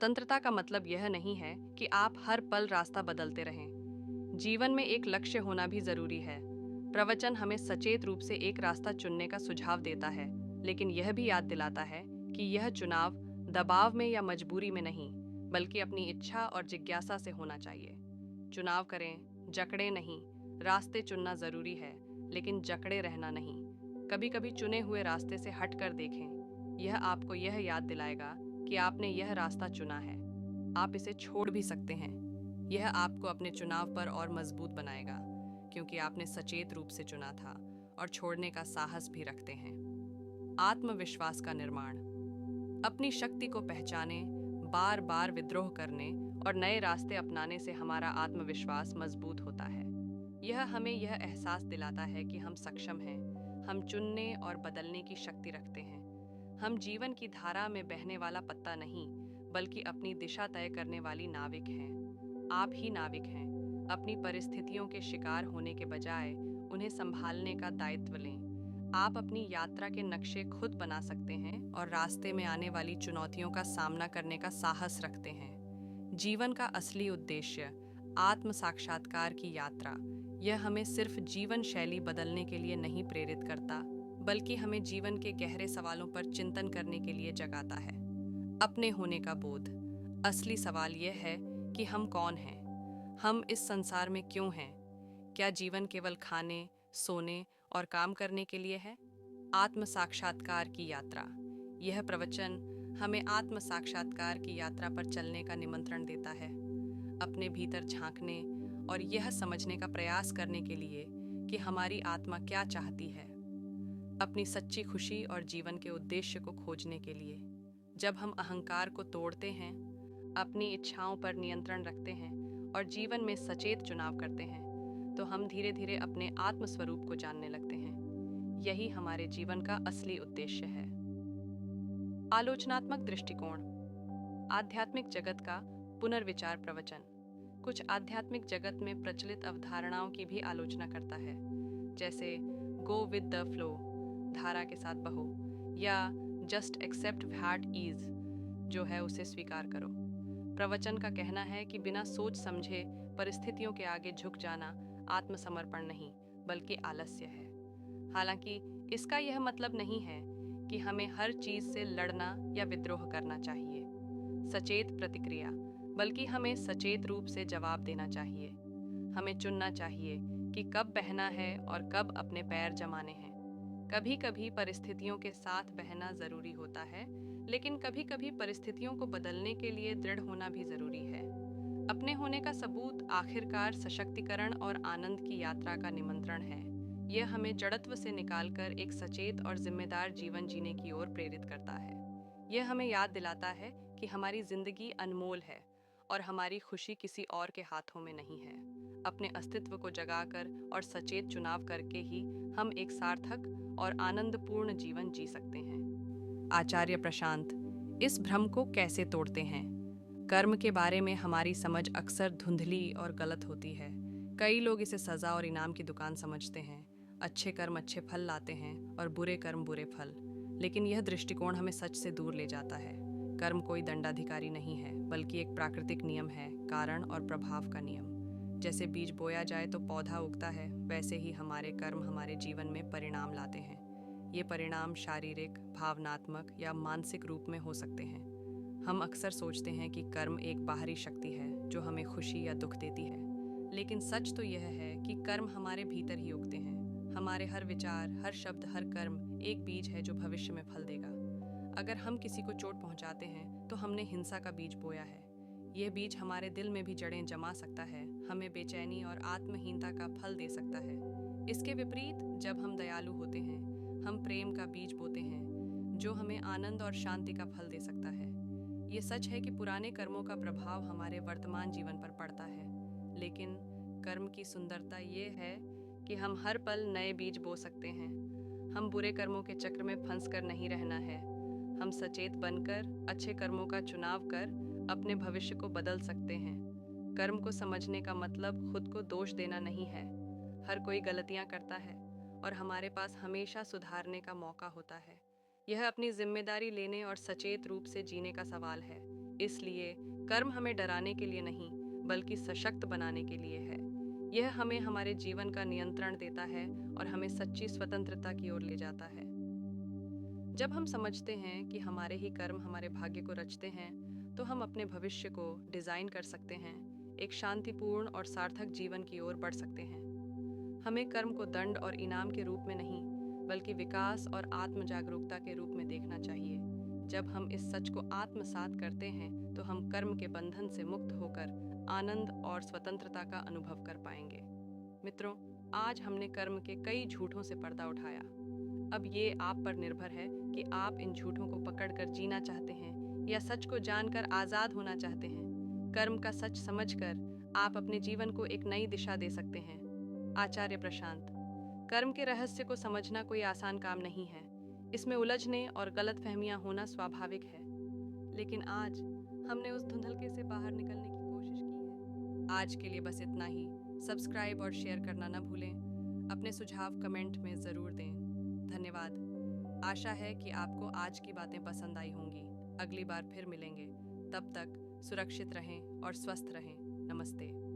स्वतंत्रता का मतलब यह नहीं है कि आप हर पल रास्ता बदलते रहें। जीवन में एक लक्ष्य होना भी जरूरी है। प्रवचन हमें सचेत रूप से एक रास्ता चुनने का सुझाव देता है, लेकिन यह भी याद दिलाता है कि यह चुनाव दबाव में या मजबूरी में नहीं, बल्कि अपनी इच्छा और जिज्ञासा से होना चाहिए। चुनाव करें, जकड़े नहीं। रास्ते चुनना जरूरी है, लेकिन जकड़े रहना नहीं। कभी कभी चुने हुए रास्ते से हट कर देखें। यह आपको यह याद दिलाएगा कि आपने यह रास्ता चुना है। आप इसे छोड़ भी सकते हैं। यह आपको अपने चुनाव पर और मजबूत बनाएगा, क्योंकि आपने सचेत रूप से चुना था और छोड़ने का साहस भी रखते हैं। आत्मविश्वास का निर्माण। अपनी शक्ति को पहचाने, बार बार विद्रोह करने और नए रास्ते अपनाने से हमारा आत्मविश्वास मजबूत होता है। यह हमें यह एहसास दिलाता है कि हम सक्षम हैं, हम चुनने और बदलने की शक्ति रखते हैं। हम जीवन की धारा में बहने वाला पत्ता नहीं, बल्कि अपनी दिशा तय करने वाली नाविक हैं। आप ही नाविक हैं। अपनी परिस्थितियों के शिकार होने के बजाय उन्हें संभालने का दायित्व लें। आप अपनी यात्रा के नक्शे खुद बना सकते हैं और रास्ते में आने वाली चुनौतियों का सामना करने का साहस रखते हैं। जीवन का असली उद्देश्य आत्म साक्षात्कार की यात्रा। यह हमें सिर्फ जीवन शैली बदलने के लिए नहीं प्रेरित करता, बल्कि हमें जीवन के गहरे सवालों पर चिंतन करने के लिए जगाता है। अपने होने का बोध। असली सवाल यह है कि हम कौन हैं? हम इस संसार में क्यों हैं? क्या जीवन केवल खाने, सोने और काम करने के लिए है? आत्म साक्षात्कार की यात्रा। यह प्रवचन हमें आत्म साक्षात्कार की यात्रा पर चलने का निमंत्रण देता है। अपने भीतर झांकने और यह समझने का प्रयास करने के लिए कि हमारी आत्मा क्या चाहती है। अपनी सच्ची खुशी और जीवन के उद्देश्य को खोजने के लिए। जब हम अहंकार को तोड़ते हैं, अपनी इच्छाओं पर नियंत्रण रखते हैं और जीवन में सचेत चुनाव करते हैं, तो हम धीरे धीरे अपने आत्म स्वरूप को जानने लगते हैं। यही हमारे जीवन का असली उद्देश्य है। आलोचनात्मक दृष्टिकोण। आध्यात्मिक जगत का पुनर्विचार प्रवचन कुछ आध्यात्मिक जगत में प्रचलित अवधारणाओं की भी आलोचना करता है, जैसे गो विद द फ्लो, धारा के साथ बहो, या जस्ट एक्सेप्ट व्हाट इज, जो है उसे स्वीकार करो। प्रवचन का कहना है कि बिना सोच समझे परिस्थितियों के आगे झुक जाना आत्मसमर्पण नहीं, बल्कि आलस्य है। हालांकि इसका यह मतलब नहीं है कि हमें हर चीज से लड़ना या विद्रोह करना चाहिए। सचेत प्रतिक्रिया, बल्कि हमें सचेत रूप से जवाब देना चाहिए। हमें चुनना चाहिए कि कब बहना है और कब अपने पैर जमाने हैं। कभी कभी परिस्थितियों के साथ बहना जरूरी होता है, लेकिन कभी कभी परिस्थितियों को बदलने के लिए दृढ़ होना भी जरूरी है। अपने होने का सबूत आखिरकार सशक्तिकरण और आनंद की यात्रा का निमंत्रण है। यह हमें जड़त्व से निकालकर एक सचेत और जिम्मेदार जीवन जीने की ओर प्रेरित करता है। यह हमें याद दिलाता है कि हमारी जिंदगी अनमोल है और हमारी खुशी किसी और के हाथों में नहीं है। अपने अस्तित्व को जगाकर और सचेत चुनाव करके ही हम एक सार्थक और आनंदपूर्ण जीवन जी सकते हैं। आचार्य प्रशांत इस भ्रम को कैसे तोड़ते हैं? कर्म के बारे में हमारी समझ अक्सर धुंधली और गलत होती है। कई लोग इसे सजा और इनाम की दुकान समझते हैं। अच्छे कर्म अच्छे फल लाते हैं और बुरे कर्म बुरे फल। लेकिन यह दृष्टिकोण हमें सच से दूर ले जाता है। कर्म कोई दंडाधिकारी नहीं है, बल्कि एक प्राकृतिक नियम है, कारण और प्रभाव का नियम। जैसे बीज बोया जाए तो पौधा उगता है, वैसे ही हमारे कर्म हमारे जीवन में परिणाम लाते हैं। ये परिणाम शारीरिक, भावनात्मक या मानसिक रूप में हो सकते हैं। हम अक्सर सोचते हैं कि कर्म एक बाहरी शक्ति है जो हमें खुशी या दुख देती है, लेकिन सच तो यह है कि कर्म हमारे भीतर ही उगते हैं। हमारे हर विचार, हर शब्द, हर कर्म एक बीज है जो भविष्य में फल देगा। अगर हम किसी को चोट पहुंचाते हैं तो हमने हिंसा का बीज बोया है। यह बीज हमारे दिल में भी जड़ें जमा सकता है, हमें बेचैनी और आत्महीनता का फल दे सकता है। इसके विपरीत, जब हम दयालु होते हैं, हम प्रेम का बीज बोते हैं जो हमें आनंद और शांति का फल दे सकता है। ये सच है कि पुराने कर्मों का प्रभाव हमारे वर्तमान जीवन पर पड़ता है, लेकिन कर्म की सुंदरता ये है कि हम हर पल नए बीज बो सकते हैं। हम बुरे कर्मों के चक्र में फंस कर नहीं रहना है। हम सचेत बनकर अच्छे कर्मों का चुनाव कर अपने भविष्य को बदल सकते हैं। कर्म को समझने का मतलब खुद को दोष देना नहीं है। हर कोई गलतियां करता है और हमारे पास हमेशा सुधारने का मौका होता है। यह अपनी जिम्मेदारी लेने और सचेत रूप से जीने का सवाल है। इसलिए कर्म हमें डराने के लिए नहीं, बल्कि सशक्त बनाने के लिए है। यह हमें हमारे जीवन का नियंत्रण देता है और हमें सच्ची स्वतंत्रता की ओर ले जाता है। जब हम समझते हैं कि हमारे ही कर्म हमारे भाग्य को रचते हैं, तो हम अपने भविष्य को डिजाइन कर सकते हैं, एक शांतिपूर्ण और सार्थक जीवन की ओर बढ़ सकते हैं। हमें कर्म को दंड और इनाम के रूप में नहीं, बल्कि विकास और आत्म जागरूकता के रूप में देखना चाहिए। जब हम इस सच को आत्मसात करते हैं, तो हम कर्म के बंधन से मुक्त होकर आनंद और स्वतंत्रता का अनुभव कर पाएंगे। मित्रों, आज हमने कर्म के कई झूठों से पर्दा उठाया। अब ये आप पर निर्भर है कि आप इन झूठों को पकड़कर जीना चाहते हैं या सच को जानकर आजाद होना चाहते हैं। कर्म का सच समझकर आप अपने जीवन को एक नई दिशा दे सकते हैं। आचार्य प्रशांत। कर्म के रहस्य को समझना कोई आसान काम नहीं है। इसमें उलझने और गलतफहमियां होना स्वाभाविक है। लेकिन आज हमने उस धुंधलके से बाहर निकलने की कोशिश की है। आज के लिए बस इतना ही। सब्सक्राइब और शेयर करना न भूलें। अपने सुझाव कमेंट में ज़रूर दें। धन्यवाद। आशा है कि आपको आज की बातें पसंद आई होंगी। अगली बार फिर मिलेंगे। तब तक सुरक्षित रहें और स्वस्थ रहें। नमस्ते।